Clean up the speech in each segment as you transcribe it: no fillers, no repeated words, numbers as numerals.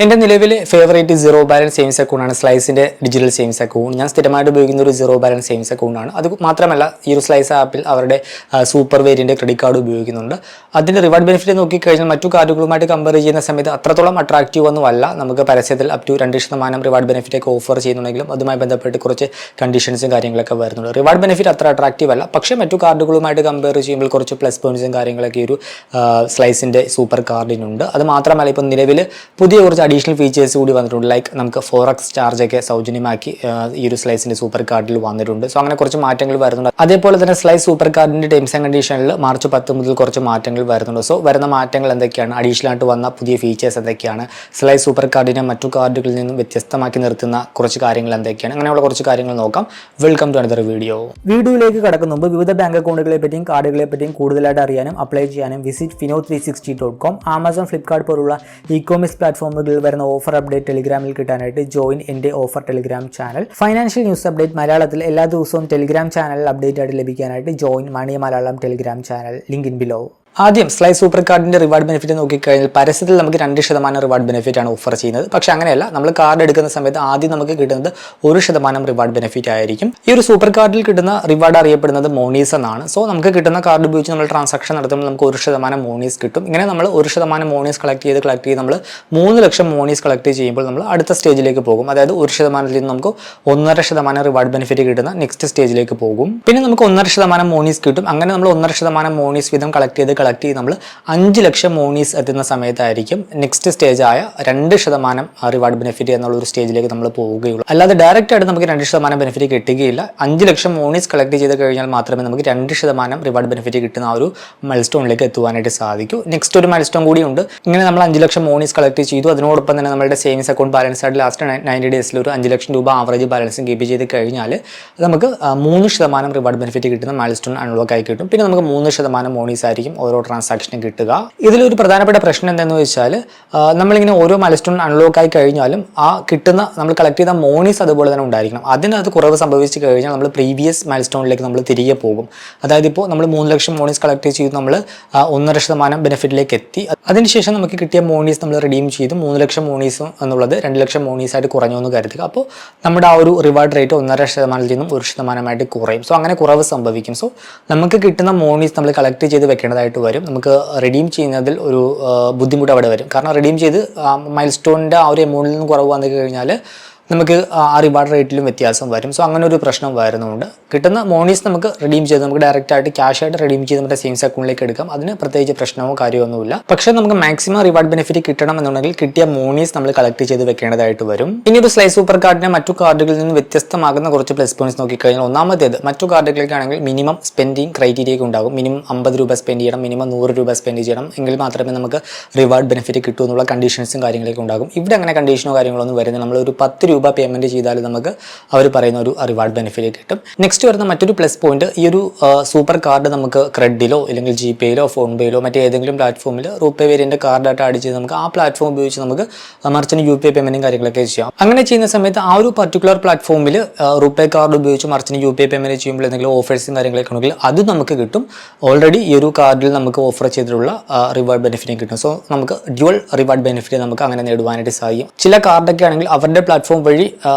എൻ്റെ നിലവിലെ favourite zero balance savings അക്കൗണ്ടാണ് സ്ലൈസിൻ്റെ ഡിജിറ്റൽ സേവിങ്സ് അക്കൗണ്ട്. ഞാൻ സ്ഥിരമായിട്ട് ഉപയോഗിക്കുന്ന ഒരു സീറോ ബാലൻസ് സേവിങ്സ് അക്കൗണ്ടാണ്. അത് മാത്രമല്ല ഈ ഒരു സ്ലൈസ് ആപ്പിൽ അവരുടെ സൂപ്പർ വേരിയൻ്റ് ക്രെഡിറ്റ് കാർഡ് ഉപയോഗിക്കുന്നുണ്ട്. അതിൻ്റെ റിവാർഡ് ബെനിഫിറ്റ് നോക്കിക്കഴിഞ്ഞാൽ മറ്റു കാർഡുകളുമായിട്ട് കമ്പയർ ചെയ്യുന്ന സമയത്ത് അത്രത്തോളം അട്രാക്റ്റീവ് ഒന്നുമല്ല. നമുക്ക് പരസ്യത്തിൽ അപ് ടു 2% റിവാർഡ് ബെനിഫിറ്റ് ഒക്കെ ഓഫർ ചെയ്യുന്നുണ്ടെങ്കിലും അതുമായി ബന്ധപ്പെട്ട് കുറച്ച് കണ്ടീഷൻസും കാര്യങ്ങളൊക്കെ വരുന്നുണ്ട്. റിവാർഡ് ബെനിഫിറ്റ് അത്ര അട്രാക്റ്റീവ് അല്ല, പക്ഷേ മറ്റു കാർഡുകളുമായിട്ട് കമ്പയർ ചെയ്യുമ്പോൾ കുറച്ച് പ്ലസ് പോയിന്റ്സും കാര്യങ്ങളൊക്കെ ഒരു സ്ലൈസിൻ്റെ സൂപ്പർ കാർഡിനുണ്ട്. അത് മാത്രമല്ല ഇപ്പോൾ നിലവിൽ പുതിയ കുറച്ച് അഡീഷണൽ ഫീച്ചേഴ്സ് കൂടി വന്നിട്ടുണ്ട്. ലൈക്ക് നമുക്ക് 4x ചാർജൊക്കെ സൗജന്യമാക്കി ഈ ഒരു സ്ലൈസിൻ്റെ സൂപ്പർ കാർഡിൽ വന്നിട്ടുണ്ട്. സോ അങ്ങനെ കുറച്ച് മാറ്റങ്ങൾ വരുന്നുണ്ട്. അതേപോലെ തന്നെ സ്ലൈസ് സൂപ്പർ കാർഡിൻ്റെ ടേംസ് ആൻഡ് കണ്ടീഷനിൽ മാർച്ച് 10 മുതൽ കുറച്ച് മാറ്റങ്ങൾ വരുന്നുണ്ട്. സോ വരുന്ന മാറ്റങ്ങൾ എന്തൊക്കെയാണ്, അഡീഷണൽ ആയിട്ട് വന്ന പുതിയ ഫീച്ചേഴ്സ് എന്തൊക്കെയാണ്, സ്ലൈസ് സൂപ്പർ കാർഡിനെ മറ്റു കാർഡുകളിൽ നിന്നും വ്യത്യസ്തമാക്കി നിർത്തുന്ന കുറച്ച് കാര്യങ്ങൾ എന്തൊക്കെയാണ്, അങ്ങനെയുള്ള കുറച്ച് കാര്യങ്ങൾ നോക്കാം. Welcome to another video. വീഡിയോയിലേക്ക് കടക്കുന്ന മുമ്പ് വിവിധ ബാങ്ക് അക്കൗണ്ടുകളെ പറ്റിയും കാർഡുകളെ പറ്റിയും കൂടുതലായിട്ട് അറിയാനും അപ്ലൈ ചെയ്യാനും വിസിറ്റ് fino360.com, ആമസോൺ, ഫ്ലിപ്കാർട്ട് പോലുള്ള ഇ-കോമേഴ്സ് പ്ലാറ്റ്ഫോമുകളിൽ വരുന്ന ഓഫർ അപ്ഡേറ്റ് ടെലിഗ്രാമിൽ കിട്ടാനായിട്ട് ജോയിൻ എൻ്റെ offer Telegram channel. Financial news update മലയാളത്തിൽ എല്ലാ ദിവസവും ടെലിഗ്രാം ചാനലിൽ അപ്ഡേറ്റ് ആയിട്ട് ലഭിക്കാനായിട്ട് join money Malayalam Telegram channel, link in below. ആദ്യം സ്ലൈസ് സൂപ്പർ കാർഡിൻ്റെ റിവാർഡ് ബെനിഫിറ്റ് നോക്കിക്കഴിഞ്ഞാൽ പരസ്യത്തിൽ നമുക്ക് 2% റിവാർഡ് ബെനിഫിറ്റ് ആണ് ഓഫർ ചെയ്യുന്നത്. പക്ഷേ അങ്ങനെയല്ല, നമ്മൾ കാർഡ് എടുക്കുന്ന സമയത്ത് ആദ്യം നമുക്ക് കിട്ടുന്നത് 1% റിവാർഡ് ബെനിഫിറ്റ് ആയിരിക്കും. ഈ ഒരു സൂപ്പർ കാർഡിൽ കിട്ടുന്ന റിവാർഡ് അറിയപ്പെടുന്നത് മോണീസ് എന്നാണ്. സോ നമുക്ക് കിട്ടുന്ന കാർഡ് ഉപയോഗിച്ച് നമ്മൾ ട്രാൻസാക്ഷൻ നടത്തുമ്പോൾ നമുക്ക് 1% മോണീസ് കിട്ടും. ഇങ്ങനെ നമ്മൾ 1% മോണീസ് കളക്ട് ചെയ്ത് നമ്മൾ 3 ലക്ഷം മോണീസ് കളക്ട് ചെയ്യുമ്പോൾ നമ്മൾ അടുത്ത സ്റ്റേജിലേക്ക് പോകും. അതായത് 1%ൽ നിന്ന് നമുക്ക് 1.5% റിവാർഡ് ബെനിഫിറ്റ് കിട്ടുന്ന നെക്സ്റ്റ് സ്റ്റേജിലേക്ക് പോകും. പിന്നെ നമുക്ക് 1.5% മോണീസ് കിട്ടും. അങ്ങനെ നമ്മൾ 1.5% മോണീസ് വീതം കളക്ട് ചെയ്ത് നമ്മൾ 5 ലക്ഷം മോണീസ് എത്തുന്ന സമയത്തായിരിക്കും നെക്സ്റ്റ് സ്റ്റേജ് ആയ 2% റിവാർഡ് ബെനിഫിറ്റ് എന്നുള്ള ഒരു സ്റ്റേജിലേക്ക് നമ്മൾ പോവുകയുള്ളൂ. അല്ലാതെ ഡയറക്റ്റ് ആയിട്ട് നമുക്ക് 2% ബെനിഫിറ്റ് കിട്ടുകയില്ല. 5 ലക്ഷം മോണീസ് കളക്ട് ചെയ്ത് കഴിഞ്ഞാൽ മാത്രമേ നമുക്ക് 2% റിവാർഡ് ബെനിഫിറ്റ് കിട്ടുന്ന ആ ഒരു മൈൽ സ്റ്റോണിലേക്ക് എത്തുവാനായിട്ട് സാധിക്കൂ. നെക്സ്റ്റ് ഒരു മൈൽ സ്റ്റോൺ കൂടി ഉണ്ട്. ഇങ്ങനെ നമ്മൾ 5 ലക്ഷം മോണീസ് കളക്ട് ചെയ്തു. അതിനോടൊപ്പം തന്നെ നമ്മുടെ സേവിങ്സ് അക്കൗണ്ട് ബാലൻസ് ആയിട്ട് ലാസ്റ്റ് 90 ഡേയ്സിൽ ഒരു 5 ലക്ഷം രൂപ ആവറേജ് ബാലൻസും കീപ്പ് ചെയ്ത് കഴിഞ്ഞാൽ നമുക്ക് 3% റിവാർഡ് ബെനിഫിറ്റ് കിട്ടുന്ന മൈൽ സ്റ്റോൺ അൺലോക്ക് ആയി കിട്ടും. പിന്നെ നമുക്ക് 3% മോണീസ് ആയിരിക്കും ഓരോ ട്രാൻസാക്ഷനും കിട്ടുക. ഇതിലൊരു പ്രധാനപ്പെട്ട പ്രശ്നം എന്താണെന്ന് വെച്ചാൽ നമ്മളിങ്ങനെ ഓരോ മൈൽസ്റ്റോൺ അൺലോക്ക് ആയി കഴിഞ്ഞാലും ആ കിട്ടുന്ന നമ്മൾ കളക്ട് ചെയ്ത മോണീസ് അതുപോലെ തന്നെ ഉണ്ടായിരിക്കണം. അതിനകത്ത് കുറവ് സംഭവിച്ചു കഴിഞ്ഞാൽ നമ്മൾ പ്രീവിയസ് മൈൽസ്റ്റോണിലേക്ക് നമ്മൾ തിരികെ പോകും. അതായത് ഇപ്പോൾ നമ്മൾ 3 ലക്ഷം മോണീസ് കളക്ട് ചെയ്ത് നമ്മൾ 1.5% ബെനിഫിറ്റിലേക്ക് എത്തി. അതിനുശേഷം നമുക്ക് കിട്ടിയ മോണീസ് നമ്മൾ റിഡീം ചെയ്ത് 3 ലക്ഷം മോണീസ് എന്നുള്ളത് 2 ലക്ഷം മോണീസ് ആയിട്ട് കുറഞ്ഞു എന്ന് കരുതുക. അപ്പോൾ നമ്മുടെ ആ ഒരു റിവാർഡ് റേറ്റ് 1.5%ൽ നിന്നും 1% കുറയും. സോ അങ്ങനെ കുറവ് സംഭവിക്കും. സോ നമുക്ക് കിട്ടുന്ന മോണീസ് നമ്മൾ കളക്ട് ചെയ്ത് വെക്കേണ്ടതായിട്ട് വരും. നമുക്ക് റിഡീം ചെയ്യുന്നതിൽ ഒരു ബുദ്ധിമുട്ട് അവിടെ വരും. കാരണം റിഡീം ചെയ്ത് മൈൽ സ്റ്റോണിൻ്റെ ആ ഒരു എമൗണ്ടിൽ നിന്ന് കുറവ് വന്നു കഴിഞ്ഞാൽ നമുക്ക് ആ റിവാർഡ് റേറ്റിലും വ്യത്യാസം വരും. സോ അങ്ങനെ ഒരു പ്രശ്നം വരുന്നുണ്ട്. കിട്ടുന്ന മോണീസ് നമുക്ക് റിഡീം ചെയ്ത് നമുക്ക് ഡയറക്റ്റ് ആയിട്ട് ക്യാഷ് ആയിട്ട് റിഡീം ചെയ്ത് നമ്മുടെ സേവിങ്സ് അക്കൗണ്ടിലേക്ക് എടുക്കാം. അതിന് പ്രത്യേകിച്ച് പ്രശ്നമോ കാര്യമൊന്നുമില്ല. പക്ഷേ നമുക്ക് മാക്സിമം റിവാർഡ് ബെനിഫിറ്റ് കിട്ടണം എന്നുണ്ടെങ്കിൽ കിട്ടിയ മോണീസ് നമ്മൾ കളക്ട് ചെയ്ത് വെക്കേണ്ടതായിട്ട് വരും. ഇനി ഒരു സ്ലൈസ് സൂപ്പർ കാർഡിനെ മറ്റു കാർഡുകളിൽ നിന്ന് വ്യത്യസ്തമാകുന്ന കുറച്ച് പ്ലസ് പോയിന്റ്സ് നോക്കിക്കഴിഞ്ഞാൽ ഒന്നാമത്തേത് മറ്റു കാർഡുകൾക്കാണെങ്കിൽ മിനിമം സ്പെൻഡിങ് ക്രൈറ്റീരിയ ഉണ്ടാകും. മിനിമം 50 രൂപ സ്പെൻഡ് ചെയ്യണം, മിനിമം 100 രൂപ സ്പെൻഡ് ചെയ്യണം, എങ്കിൽ മാത്രമേ നമുക്ക് റിവാർഡ് ബെനിഫിറ്റ് കിട്ടൂ എന്നുള്ള കണ്ടീഷൻസും കാര്യങ്ങളൊക്കെ ഉണ്ടാകും. ഇവിടെ അങ്ങനെ കണ്ടീഷനോ കാര്യങ്ങളൊന്നും വരുന്നത് നമ്മൾ ഒരു 10 രൂപ പേയ്മെന്റ് ചെയ്താൽ നമുക്ക് അവർ പറയുന്ന ഒരു റിവാർഡ് ബെനിഫിറ്റ് കിട്ടും. നെക്സ്റ്റ് വരുന്ന മറ്റൊരു പ്ലസ് പോയിന്റ്, ഈ ഒരു സൂപ്പർ കാർഡ് നമുക്ക് ക്രെഡിലോ അല്ലെങ്കിൽ ജിപേയിലോ ഫോൺപേയിലോ മറ്റേതെങ്കിലും പ്ലാറ്റ്ഫോമിൽ റൂപേ വേരിയന്റ് കാർഡായിട്ട് ആഡ് ചെയ്ത് നമുക്ക് ആ പ്ലാറ്റ്ഫോം ഉപയോഗിച്ച് നമുക്ക് മർച്ചന്റ് UPI പേയ്മെന്റും കാര്യങ്ങളൊക്കെ ചെയ്യാം. അങ്ങനെ ചെയ്യുന്ന സമയത്ത് ആ ഒരു പർട്ടിക്കുലർ പ്ലാറ്റ്ഫോമിൽ റൂപേ കാർഡ് ഉപയോഗിച്ച് മർച്ചന്റ് UPI പേയ്മെന്റ് ചെയ്യുമ്പോൾ എന്തെങ്കിലും ഓഫേഴ്സും കാര്യങ്ങളൊക്കെ ഉണ്ടെങ്കിൽ അത് നമുക്ക് കിട്ടും. ഓൾറെഡി ഈ ഒരു കാർഡിൽ നമുക്ക് ഓഫർ ചെയ്തിട്ടുള്ള റിവാർഡ് ബെനിഫിറ്റും കിട്ടും. സോ നമുക്ക് ഡ്യുവൽ റിവാർഡ് ബെനിഫിറ്റ് നമുക്ക് അങ്ങനെ നേടുവാനായിട്ട് സാധിക്കും. ചില കാർഡൊക്കെ ആണെങ്കിൽ അവരുടെ പ്ലാറ്റ്ഫോം വഴി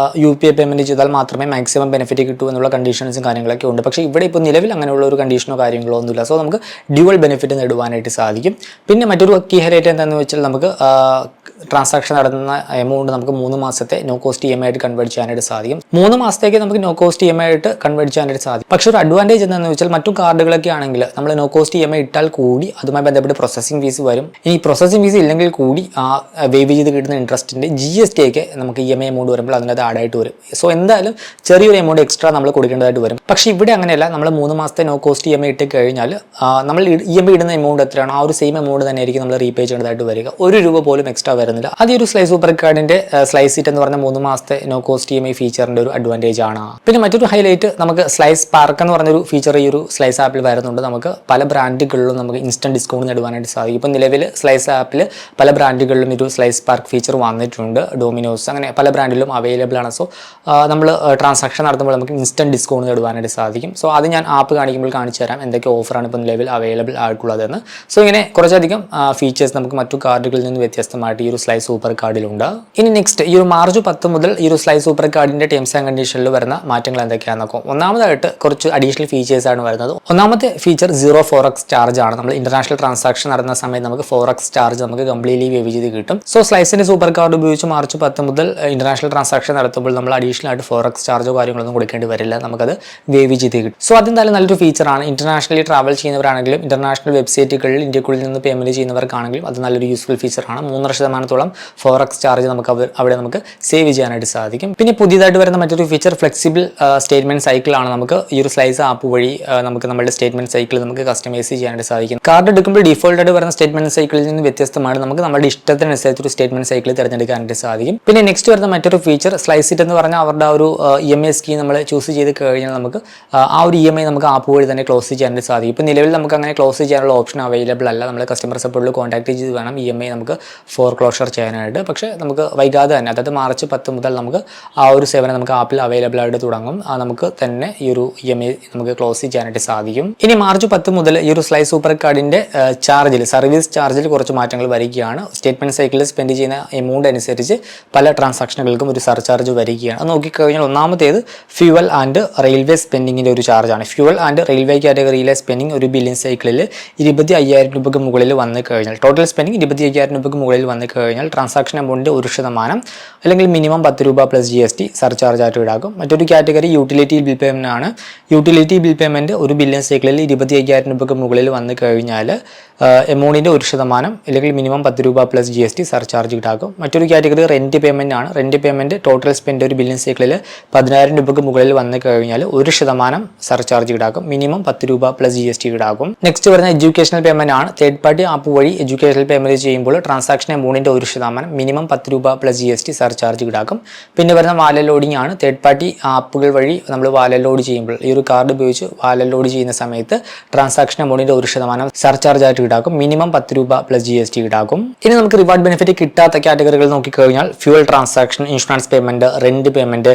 UPI പേയ്മെന്റ് ചെയ്താൽ മാത്രമേ മാക്സിമം ബെനിഫിറ്റ് കിട്ടൂ എന്നുള്ള കണ്ടീഷൻസും കാര്യങ്ങളൊക്കെ ഉണ്ട്. പക്ഷേ ഇവിടെ ഇപ്പോൾ നിലവിൽ അങ്ങനെയുള്ള ഒരു കണ്ടീഷനോ കാര്യങ്ങളോ ഒന്നുമില്ല. സോ നമുക്ക് ഡ്യുവൽ ബെനിഫിറ്റ് നേടുവാനായിട്ട് സാധിക്കും. പിന്നെ മറ്റൊരു കീ ഹൈലൈറ്റ് എന്താണെന്ന് വെച്ചാൽ നമുക്ക് ട്രാൻസാക്ഷൻ നടത്തുന്ന എമൗണ്ട് നമുക്ക് 3 മാസത്തെ നോ കോസ്റ്റ് EMI ആയിട്ട് കൺവേർട്ട് ചെയ്യാനായിട്ട് സാധിക്കും. 3 മാസത്തേക്ക് നമുക്ക് നോ കോസ്റ്റ് EMI ആയിട്ട് കൺവേർട്ട് ചെയ്യാനായിട്ട് സാധിക്കും. പക്ഷേ ഒരു അഡ്വാൻറ്റേജ് എന്താണെന്ന് വെച്ചാൽ മറ്റു കാർഡുകളൊക്കെ ആണെങ്കിൽ നമ്മൾ നോ കോസ്റ്റ് EMI ഇട്ടാൽ കൂടി അതുമായി ബന്ധപ്പെട്ട് പ്രോസസ്സിംഗ് ഫീസ് വരും. ഇനി പ്രോസസ്സിംഗ് ഫീസ് ഇല്ലെങ്കിൽ കൂടി ആ വേവ് ചെയ്ത് കിട്ടുന്ന ഇൻട്രസ്റ്റിൻ്റെ GST ഒക്കെ നമുക്ക് EMI എമൗണ്ട് വരുമ്പോൾ അതിനകത്ത് ആഡായിട്ട് വരും. സോ എന്തായാലും ചെറിയൊരു എമൗണ്ട് എക്സ്ട്രാ നമ്മൾ കൊടുക്കേണ്ടതായിട്ട് വരും. പക്ഷേ ഇവിടെ അങ്ങനെയല്ല. നമ്മൾ 3 മാസത്തെ നോ കോസ്റ്റ് EMI ഇട്ട് കഴിഞ്ഞാൽ നമ്മൾ EMI ഇടുന്ന എമൗണ്ട് എത്രയാണോ ആ ഒരു സെയിം എമൗണ്ട് തന്നെ ആയിരിക്കും നമ്മൾ റീപേ ചെയ്യേണ്ടതായിട്ട് വരിക. 1 രൂപ പോലും എക്സ്ട്രാ വരുന്നില്ല. അത് ഈ ഒരു സ്ലൈസ് സൂപ്പർ കാർഡിന്റെ സ്ലൈസ് സീറ്റ് എന്ന് പറഞ്ഞ 3 മാസത്തെ നോ കോസ്റ്റ് EMI ഫീച്ചറിന്റെ ഒരു അഡ്വാൻറ്റേജ് ആണ്. പിന്നെ മറ്റൊരു ഹൈലൈറ്റ്, നമുക്ക് സ്ലൈസ് പാർക്ക് എന്ന് പറഞ്ഞൊരു ഫീച്ചർ ഈ ഒരു സ്ലൈസ് ആപ്പിൽ വരുന്നുണ്ട്. നമുക്ക് പല ബ്രാൻഡുകളിലും നമുക്ക് ഇൻസ്റ്റന്റ് ഡിസ്കൗണ്ട് നേടുവാനായിട്ട് സാധിക്കും. ഇപ്പോൾ നിലവിൽ സ്ലൈസ് ആപ്പിൽ പല ബ്രാൻഡുകളിലും ഒരു സ്ലൈസ് പാർക്ക് ഫീച്ചർ വന്നിട്ടുണ്ട്. ഡോമിനോസ് അങ്ങനെ പല ബ്രാൻഡിലും അവൈലബിൾ ആണ്. സോ നമ്മൾ ട്രാൻസാക്ഷൻ നടത്തുമ്പോൾ നമുക്ക് ഇൻസ്റ്റന്റ് ഡിസ്കൗണ്ട് നേടുവാനായിട്ട് സാധിക്കും. സോ അത് ഞാൻ ആപ്പ് കാണിക്കുമ്പോൾ കാണിച്ചു തരാം എന്തൊക്കെ ഓഫറാണ് ഇപ്പോൾ നിലവിൽ അവൈലബിൾ ആയിട്ടുള്ളതെന്ന്. സോ ഇങ്ങനെ കുറച്ചധികം ഫീച്ചേഴ്സ് നമുക്ക് മറ്റു കാർഡുകളിൽ നിന്ന് വ്യത്യസ്തമായിട്ട് ഈ ഒരു സ്ലൈസ് സൂപ്പർ കാർഡിലുണ്ട്. ഇനി നെക്സ്റ്റ് ഈ ഒരു മാർച്ച് 10 മുതൽ ഈ ഒരു സ്ലൈസ് സൂപ്പർ കാർഡിന്റെ ടേംസ് ആൻഡ് കണ്ടീഷനിൽ വരുന്ന മാറ്റങ്ങൾ എന്തൊക്കെയാണെന്ന് നോക്കാം. ഒന്നാമതായിട്ട് കുറച്ച് അഡീഷണൽ ഫീച്ചേഴ്സ് ആണ് വരുന്നത്. ഒന്നാമത്തെ ഫീച്ചർ 0 4x ചാർജ് ആണ്. നമ്മൾ ഇന്റർനാഷണൽ ട്രാൻസാക്ഷൻ നടത്തുന്ന സമയത്ത് നമുക്ക് 4x ചാർജ് നമുക്ക് കംപ്ലീറ്റ്ലി വേവ് ചെയ്ത് കിട്ടും. സോ സ്ലൈസിന്റെ സൂപ്പർ കാർഡ് ഉപയോഗിച്ച് മാർച്ച് 10 മുതൽ ഇന്റർനാഷണൽ ട്രാൻസാക്ഷൻ നടത്തുമ്പോൾ നമ്മൾ അഡീഷണൽ ആയിട്ട് 4x ചാർജോ കാര്യങ്ങളൊന്നും കൊടുക്കേണ്ടി വരില്ല, നമുക്കത് വേവ് ചെയ്ത് കിട്ടും. സോ അതെന്തായാലും നല്ലൊരു ഫീച്ചറാണ്. ഇന്റർനാഷണലി ട്രാവൽ ചെയ്യുന്നവരാണെങ്കിലും ഇന്റർനാഷണൽ വെബ്സൈറ്റുകളിൽ ഇന്ത്യക്കുള്ളിൽ നിന്ന് പേയ്മെന്റ് ചെയ്യുന്നവർക്കാണെങ്കിലും അത് നല്ലൊരു യൂസ്ഫുൾ ഫീച്ചറാണ്. 3.5% 4x ചാർജ് നമുക്ക് അവിടെ നമുക്ക് സേവ് ചെയ്യാനായിട്ട് സാധിക്കും. പിന്നെ പുതിയതായിട്ട് വരുന്ന മറ്റൊരു ഫീച്ചർ ഫ്ലെക്സിബിൾ സ്റ്റേറ്റ്മെന്റ് സൈക്കിൾ ആണ്. നമുക്ക് ഈ ഒരു സ്ലൈസ് ആപ്പ് വഴി നമുക്ക് നമ്മുടെ സ്റ്റേറ്റ്മെന്റ് സൈക്കിൾ നമുക്ക് കസ്റ്റമൈസ് ചെയ്യാനായിട്ട് സാധിക്കും. കാർഡ് എടുക്കുമ്പോൾ ഡിഫോൾട്ട് ആയിട്ട് വരുന്ന സ്റ്റേറ്റ്മെന്റ് സൈക്കിളിൽ നിന്ന് വ്യത്യസ്തമാണ് നമുക്ക് നമ്മുടെ ഇഷ്ടത്തിനനുസരിച്ച് ഒരു സ്റ്റേറ്റ്മെന്റ് സൈക്കിൾ തിരഞ്ഞെടുക്കാനായിട്ട് സാധിക്കും. പിന്നെ നെക്സ്റ്റ് വരുന്ന മറ്റൊരു ഫീച്ചർ സ്ലൈസിറ്റ് എന്ന് പറഞ്ഞാൽ അവരുടെ ഒരു EMI സ്കീം നമ്മൾ ചൂസ് ചെയ്ത് കഴിഞ്ഞാൽ നമുക്ക് ആ ഒരു EMI നമുക്ക് ആപ്പ് വഴി തന്നെ ക്ലോസ് ചെയ്യാനായിട്ട് സാധിക്കും. ഇപ്പോൾ നിലവിൽ നമുക്ക് അങ്ങനെ ക്ലോസ് ചെയ്യാനുള്ള ഓപ്ഷൻ അവൈലബിൾ അല്ല. നമ്മൾ കസ്റ്റമർ സപ്പോർട്ടിൽ കോൺടാക്ട് ചെയ്ത് വേണം EMI നമുക്ക് ഫോർ ക്ലോഷർ ചെയ്യാനായിട്ട്. പക്ഷേ നമുക്ക് വൈകാതെ തന്നെ, അതായത് മാർച്ച് 10 മുതൽ നമുക്ക് ആ ഒരു സേവനം നമുക്ക് ആപ്പിൽ അവൈലബിൾ ആയിട്ട് തുടങ്ങും. നമുക്ക് തന്നെ ഈ ഒരു EMI നമുക്ക് ക്ലോസ് ചെയ്യാനായിട്ട് സാധിക്കും. ഇനി മാർച്ച് 10 മുതൽ ഈ ഒരു സ്ലൈസ് സൂപ്പർ കാർഡിന്റെ ചാർജിൽ, സർവീസ് ചാർജിൽ കുറച്ച് മാറ്റങ്ങൾ വരികയാണ്. സ്റ്റേറ്റ്മെന്റ് സൈക്കിളിൽ സ്പെൻഡ് ചെയ്യുന്ന എമൗണ്ട് അനുസരിച്ച് പല ട്രാൻസാക്ഷനുകൾക്കും ഒരു സർചാർജ് വരികയാണ്. അത് നോക്കിക്കഴിഞ്ഞാൽ ഒന്നാമത്തേത് ഫ്യൂവൽ ആൻഡ് റെയിൽവേ സ്പെൻഡിങ്ങിന്റെ ഒരു ചാർജാണ്. ഫ്യൂവൽ ആൻഡ് റെയിൽവേ കാറ്റഗറിയിലെ സ്പെൻഡിങ് ഒരു ബില്ലിംഗ് സൈക്കിളിൽ 25,000 രൂപയ്ക്ക് മുകളിൽ വന്നു കഴിഞ്ഞാൽ, ടോട്ടൽ സ്പെൻഡിങ് 25,000 രൂപയ്ക്ക് മുകളിൽ വന്നു കഴിഞ്ഞാൽ ട്രാൻസാക്ഷൻ എമൗണ്ടിന്റെ 1% അല്ലെങ്കിൽ മിനിമം 10 രൂപ പ്ലസ് GST സർചാർജ് ആയിട്ട് ഈടാക്കും. മറ്റൊരു കാറ്റഗറി യൂട്ടിലിറ്റി ബിൽ പേയ്മെന്റ് ആണ്. യൂട്ടിലിറ്റി ബിൽ പേയ്മെന്റ് ഒരു ബില്ലിംഗ് സൈക്കിളിൽ 25,000 രൂപയ്ക്ക് മുകളിൽ വന്നു കഴിഞ്ഞാൽ എമൗണ്ടിന്റെ 1% അല്ലെങ്കിൽ മിനിമം 10 രൂപ പ്ലസ് GST സർചാർജ് ഈടാക്കും. മറ്റൊരു കാറ്റഗറി റെന്റ് പേയ്മെന്റ് ആണ്. റെന്റ് പേയ്മെന്റ് ടോട്ടൽ സ്പെൻഡ് ഒരു ബില്ലിംഗ് സൈക്കിളിൽ 10,000 രൂപയ്ക്ക് മുകളിൽ വന്നു കഴിഞ്ഞാൽ 1% സർചാർജ് ഈടാക്കും. മിനിമം 10 രൂപ പ്ലസ് GST ഈടാക്കും. നെക്സ്റ്റ് വരുന്ന എഡ്യൂക്കേഷണൽ പേയ്മെന്റ് ആണ്. തേർഡ് പാർട്ടി ആപ്പ് വഴി എഡ്യൂക്കേഷണൽ പേയ്മെന്റ് ചെയ്യുമ്പോൾ ട്രാൻസാക്ഷൻ എമൗണ്ടിന്റെ 1% മിനിമം 10 രൂപ പ്ലസ് GST സർചാർജ് ഈടാക്കും. പിന്നെ വരുന്ന വാലറ്റ് ലോഡിംഗ് ആണ്. തേർഡ് പാർട്ടി ആപ്പുകൾ വഴി നമ്മൾ വാലറ്റ് ലോഡ് ചെയ്യുമ്പോൾ ഈ ഒരു കാർഡ് ഉപയോഗിച്ച് വാലറ്റ് ലോഡ് ചെയ്യുന്ന സമയത്ത് ട്രാൻസാക്ഷൻ എമൗണ്ടിന്റെ 1% സർചാർജ് ആയിട്ട് ഈടാക്കും. മിനിമം 10 രൂപ പ്ലസ് GST ഈടാക്കും. ഇനി നമുക്ക് റിവാർഡ് ബെനിഫിറ്റ് കിട്ടാത്ത കാറ്റഗറികൾ നോക്കിക്കഴിഞ്ഞാൽ fuel transaction, insurance payment, rent payment,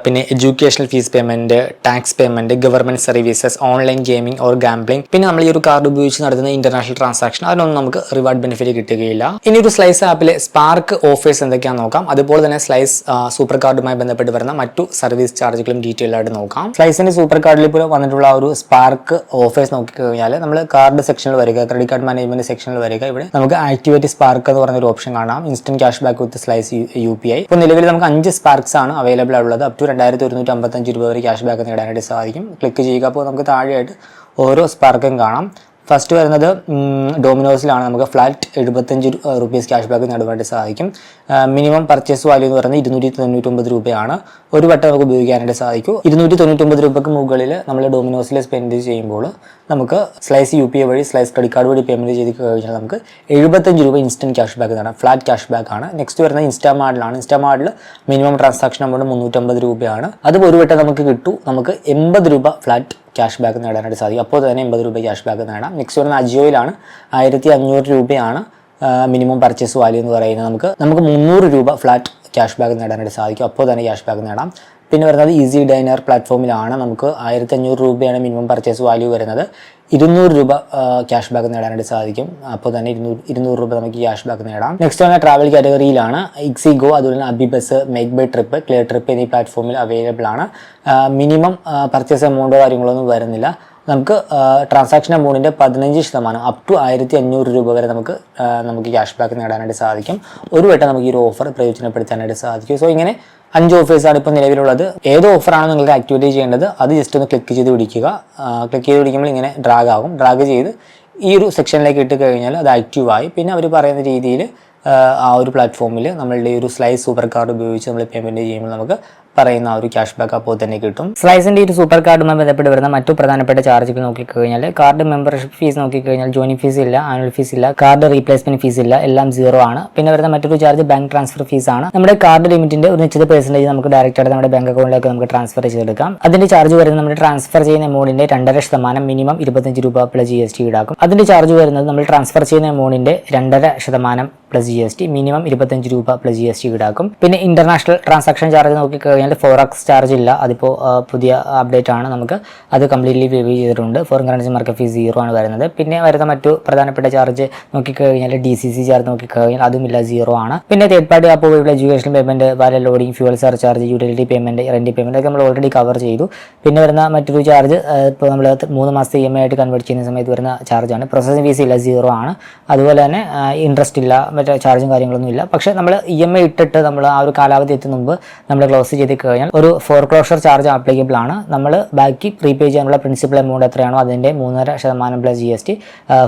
പിന്നെ educational fees payment, tax payment, government services, online gaming or gambling, പിന്നെ നമ്മൾ ഈ ഒരു കാർഡ് ഉപയോഗിച്ച് നടത്തുന്ന ഇന്റർനാഷണൽ ട്രാൻസാക്ഷൻ, അതിനൊന്നും നമുക്ക് റിവാർഡ് ബെനിഫിറ്റ് കിട്ടുകയില്ല. ഇനി ഒരു സ്ലൈസ് ആപ്പിലെ സ്പാർക്ക് ഓഫേഴ്സ് എന്തൊക്കെയാണെന്ന് നോക്കാം. അതുപോലെ തന്നെ സ്ലൈസ് സൂപ്പർ കാർഡുമായി ബന്ധപ്പെട്ട് വരുന്ന മറ്റു സർവീസ് ചാർജുകളും ഡീറ്റെയിൽ ആയിട്ട് നോക്കാം. സ്ലൈസിന്റെ സൂപ്പർ കാർഡിൽ ഇപ്പോൾ വന്നിട്ടുള്ള ഒരു സ്പാർക്ക് ഓഫേഴ്സ് നോക്കിക്കഴിഞ്ഞാൽ നമ്മൾ കാർഡ് സെക്ഷനിൽ വരിക, ക്രെഡിറ്റ് കാർഡ് മാനേജ്മെന്റ് സെക്ഷനിൽ വരിക, ഇവിടെ നമുക്ക് ആക്ടിവേറ്റ് സ്പാർക്ക് എന്ന് പറഞ്ഞ ഒരു ഓപ്ഷൻ കാണാം. Instant cash back with slice UPI. ഇപ്പോൾ നിലവിൽ നമുക്ക് 5 സ്പാർക്സ് ആണ് അവൈലബിൾ ആയിട്ടുള്ളത്. അപ് ടു 2,155 രൂപ വരെ ക്യാഷ് ബാക്ക് നേടാനായിട്ട് സാധിക്കും. ക്ലിക്ക് ചെയ്യുക. അപ്പോൾ നമുക്ക് താഴെയായിട്ട് ഓരോ സ്പാർക്കും കാണാം. ഫസ്റ്റ് വരുന്നത് ഡോമിനോസിലാണ്. നമുക്ക് ഫ്ലാറ്റ് 75 റുപ്പീസ് ക്യാഷ് ബാക്ക് നേടുവാനായിട്ട് സാധിക്കും. മിനിമം പർച്ചേസ് വാല്യൂ എന്ന് പറയുന്നത് 299 രൂപയാണ്. ഒരു വട്ടം നമുക്ക് ഉപയോഗിക്കാനായിട്ട് സാധിക്കും. 299 രൂപയ്ക്ക് മുകളിൽ നമ്മൾ ഡോമിനോസിൽ സ്പെൻഡ് ചെയ്യുമ്പോൾ നമുക്ക് സ്ലൈസ് UPI വഴി, സ്ലൈസ് ക്രെഡിറ്റ് കാർഡ് വഴി പേയ്മെന്റ് ചെയ്ത് കഴിഞ്ഞാൽ നമുക്ക് 75 രൂപ ഇൻസ്റ്റന്റ് ക്യാഷ് ബാക്ക് നേടാം. ഫ്ലാറ്റ് ക്യാഷ് ബാക്ക് ആണ്. നെക്സ്റ്റ് വരുന്നത് ഇൻസ്റ്റാമാർട്ടിലാണ്. ഇൻസ്റ്റാമാർട്ടിൽ മിനിമം ട്രാൻസാക്ഷൻ എമൗണ്ട് 350 രൂപയാണ്. അത് ഒരു വട്ടം നമുക്ക് കിട്ടും. നമുക്ക് 80 രൂപ ഫ്ലാറ്റ് ക്യാഷ് ബാക്ക് നേടാനായിട്ട് സാധിക്കും. അപ്പോൾ തന്നെ 80 രൂപ ക്യാഷ് ബാക്ക് നേടാം. നെക്സ്റ്റ് വരുന്ന അജിയോയിലാണ്. 1,500 രൂപയാണ് മിനിമം പർച്ചേസ് വാല്യൂ എന്ന് പറയുന്നത്. നമുക്ക് 300 രൂപ ഫ്ലാറ്റ് ക്യാഷ് ബാക്ക് നേടാനായിട്ട് സാധിക്കും. അപ്പോൾ തന്നെ ക്യാഷ് ബാക്ക് നേടാം. പിന്നെ വരുന്നത് ഈസി ഡൈനർ പ്ലാറ്റ്ഫോമിലാണ്. നമുക്ക് 1,500 രൂപയാണ് മിനിമം പർച്ചേസ് വാല്യൂ വരുന്നത്. 200 രൂപ ക്യാഷ് ബാക്ക് നേടാനായിട്ട് സാധിക്കും. അപ്പോൾ തന്നെ 200 രൂപ നമുക്ക് ക്യാഷ് ബാക്ക് നേടാം. നെക്സ്റ്റ് ആണ് ട്രാവൽ കാറ്റഗറിയിലാണ്. ഇക്സിഗോ, അതുപോലെ തന്നെ AbhiBus, make by trip, clear trip എന്നീ പ്ലാറ്റ്ഫോമിൽ അവൈലബിൾ ആണ്. മിനിമം പർച്ചേസ് എമൗണ്ടോ കാര്യങ്ങളൊന്നും വരുന്നില്ല. നമുക്ക് ട്രാൻസാക്ഷൻ എമൗണ്ടിൻ്റെ 15% അപ് ടു 1,500 രൂപ വരെ നമുക്ക് ക്യാഷ് ബാക്ക് നേടാനായിട്ട് സാധിക്കും. ഒരു വട്ടം നമുക്ക് ഈ ഒരു ഓഫർ പ്രയോജനപ്പെടുത്താനായിട്ട് സാധിക്കും. സോ ഇങ്ങനെ 5 ഓഫേഴ്സാണ് ഇപ്പോൾ നിലവിലുള്ളത്. ഏത് ഓഫറാണ് നിങ്ങൾക്ക് ആക്ടിവേറ്റ് ചെയ്യേണ്ടത് അത് ജസ്റ്റ് ഒന്ന് ക്ലിക്ക് ചെയ്ത് പിടിക്കുക. ക്ലിക്ക് ചെയ്ത് പിടിക്കുമ്പോൾ ഇങ്ങനെ ഡ്രാഗ് ആകും. ഡ്രാഗ് ചെയ്ത് ഈ ഒരു സെക്ഷനിലേക്ക് ഇട്ട് കഴിഞ്ഞാൽ അത് ആക്റ്റീവായി. പിന്നെ അവർ പറയുന്ന രീതിയിൽ ആ ഒരു പ്ലാറ്റ്ഫോമിൽ നമ്മളുടെ ഒരു സ്ലൈസ് സൂപ്പർ കാർഡ് ഉപയോഗിച്ച് നമ്മൾ പേയ്മെൻറ്റ് ചെയ്യുമ്പോൾ നമുക്ക് പറയുന്ന ഒരു ക്യാഷ് ബാക്ക് അപ്പോൾ തന്നെ കിട്ടും. സ്ലൈസിന്റെ ഒരു സൂപ്പർ കാർഡുമായി ബന്ധപ്പെട്ട് വരുന്ന മറ്റു പ്രധാനപ്പെട്ട ചാർജുകൾ നോക്കിക്കഴിഞ്ഞാൽ കാർഡ് മെമ്പർഷിപ്പ് ഫീസ് നോക്കിക്കഴിഞ്ഞാൽ ജോയിനിങ് ഫീസ് ഇല്ല, ആനുവൽ ഫീസ് ഇല്ല, കാർഡ് റീപ്ലേസ്മെന്റ് ഫീസ് ഇല്ല, എല്ലാം 0 ആണ്. പിന്നെ വരുന്ന മറ്റൊരു ചാർജ് ബാങ്ക് ട്രാൻസ്ഫർ ഫീസ് ആണ്. നമ്മുടെ കാർഡ് ലിമിറ്റിന്റെ ഒരു നിശ്ചിത പെർസെന്റേജ് നമുക്ക് ഡയറക്റ്റ് ആയിട്ട് നമ്മുടെ ബാങ്ക് അക്കൗണ്ടിലേക്ക് നമുക്ക് ട്രാൻസ്ഫർ ചെയ്തെടുക്കാം. അതിന്റെ ചാർജ് വരുന്നത് നമ്മൾ ട്രാൻസ്ഫർ ചെയ്യുന്ന എമൗണ്ടിന്റെ 2.5% മിനിമം 25 രൂപ പ്ലസ് GST ഈടാക്കും. അതിന്റെ ചാർജ് വരുന്നത് നമ്മൾ ട്രാൻസ്ഫർ ചെയ്യുന്ന എമൗണ്ടിന്റെ 2.5% പ്ലസ് GST മിനിമം 25 രൂപ പ്ലസ് GST ഈടാക്കും. പിന്നെ ഇന്റർനാഷണൽ ട്രാൻസാക്ഷൻ ചാർജ് നോക്കിക്കഴിഞ്ഞാൽ കഴിഞ്ഞാൽ 4x ചാർജ് ഇല്ല, അതിപ്പോൾ പുതിയ അപ്ഡേറ്റ് ആണ്. നമുക്ക് അത് കംപ്ലീറ്റ്ലി വേവ് ചെയ്തിട്ടുണ്ട്. ഫോറിൻ കറൻസി മാർക്കറ്റ് ഫീസ് 0 ആണ് വരുന്നത്. പിന്നെ വരുന്ന മറ്റു പ്രധാനപ്പെട്ട ചാർജ് നോക്കിക്കഴിഞ്ഞാൽ DCC ചാർജ് നോക്കിക്കഴിഞ്ഞാൽ അതുമില്ല, 0 ആണ്. പിന്നെ തേർഡ് പാർട്ടി ആപ്പ് വഴിയുള്ള education payment, wallet loading, fuel surcharge, utility payment, rent payment ഒക്കെ നമ്മൾ ഓൾറെഡി കവർ ചെയ്തു. പിന്നെ വരുന്ന മറ്റൊരു ചാർജ് ഇപ്പോൾ നമ്മൾ 3 മാസത്തെ EMI ആയിട്ട് കൺവേർട്ട് ചെയ്യുന്ന സമയത്ത് വരുന്ന ചാർജാണ്. പ്രോസസ്സിംഗ് ഫീസ് ഇല്ല, 0 ആണ്. അതുപോലെ തന്നെ ഇൻട്രസ്റ്റ് ഇല്ല, മറ്റേ ചാർജും കാര്യങ്ങളൊന്നും ഇല്ല. പക്ഷേ നമ്മൾ EMI ഇട്ടിട്ട് നമ്മൾ ആ ഒരു കാലാവധി എത്തുന്ന മുമ്പ് നമ്മൾ ക്ലോസ് ചെയ്ത് കഴിഞ്ഞാൽ ഒരു ഫോർക്ലോഷർ ചാർജ് ആപ്ലിക്കബിൾ ആണ്. നമ്മൾ ബാക്കി പ്രീപേ ചെയ്യാനുള്ള പ്രിൻസിപ്പൽ എമൗണ്ട് എത്രയാണോ അതിൻ്റെ 3.5% പ്ലസ് GST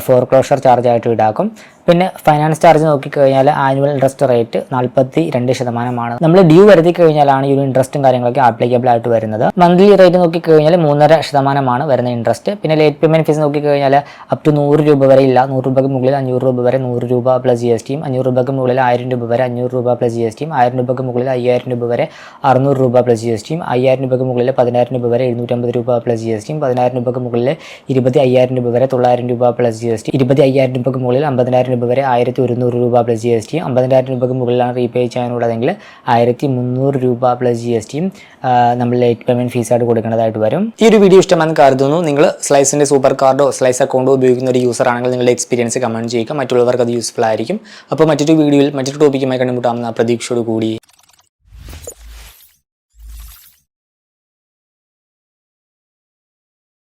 ഫോർക്ലോഷർ ചാർജ് ആയിട്ട് ഈടാക്കും. പിന്നെ ഫൈനാൻസ് ചാർജ് നോക്കിക്കഴിഞ്ഞാൽ ആനുവൽ ഇൻട്രസ്റ്റ് റേറ്റ് 42% നമ്മൾ ഡ്യൂ വരുത്തി കഴിഞ്ഞാലാണ് ഈ ഒരു ഇൻട്രസ്റ്റും കാര്യങ്ങളൊക്കെ ആപ്ലിക്കബിൾ ആയിട്ട് വരുന്നത്. മന്ത്ലി റേറ്റ് നോക്കിക്കഴിഞ്ഞാൽ 3.5% വരുന്ന ഇൻട്രസ്റ്റ്. പിന്നെ ലേറ്റ് പേയ്മെന്റ് ഫീസ് നോക്കിക്കഴിഞ്ഞാൽ അപ് ടു 100 രൂപ വരെ ഇല്ല, 100 രൂപയ്ക്ക് മുകളിൽ 500 രൂപ വരെ 100 രൂപ പ്ലസ് GSTയും, 500 രൂപയ്ക്ക് മുകളിൽ 1000 രൂപ വരെ 500 രൂപ പ്ലസ് GSTയും, 1000 രൂപയ്ക്ക് മുകളിൽ 5000 രൂപ വരെ 600 രൂപ പ്ലസ് GSTയും, 5000 രൂപയ്ക്ക് മുകളിൽ 10000 രൂപ വരെ 750 രൂപ പ്ലസ് GSTയും, 10000 രൂപയ്ക്ക് മുകളിൽ 25000 രൂപ വരെ 900 രൂപ പ്ലസ് GST, 25000 രൂപയ്ക്ക് മുകളിൽ 50000 രൂപ വരെ 1100 രൂപ പ്ലസ് GSTയും, 50000 രൂപയ്ക്ക് മുകളിലാണ് റീപേ ചെയ്യാനുള്ളതെങ്കിൽ 1300 രൂപ പ്ലസ് GSTയും നമ്മൾ ലേറ്റ് പേയ്മെന്റ് ഫീസായിട്ട് കൊടുക്കേണ്ടതായിട്ട് വരും. ഈ ഒരു വീഡിയോ ഇഷ്ടമാണെന്ന് കരുതുന്നു. നിങ്ങൾ സ്ലൈസിന്റെ സൂപ്പർ കാർഡോ സ്ലൈസ് അക്കൗണ്ടോ ഉപയോഗിക്കുന്ന ഒരു യൂസർ ആണെങ്കിൽ നിങ്ങളുടെ എക്സ്പീരിയൻസ് കമന്റ് ചെയ്യുക, മറ്റുള്ളവർക്ക് അത് യൂസ്ഫുൾ ആയിരിക്കും. അപ്പോൾ മറ്റൊരു വീഡിയോയിൽ മറ്റൊരു ടോപ്പിക്കുമായി കണ്ടുമുട്ടാമെന്ന പ്രതീക്ഷയോട് കൂടി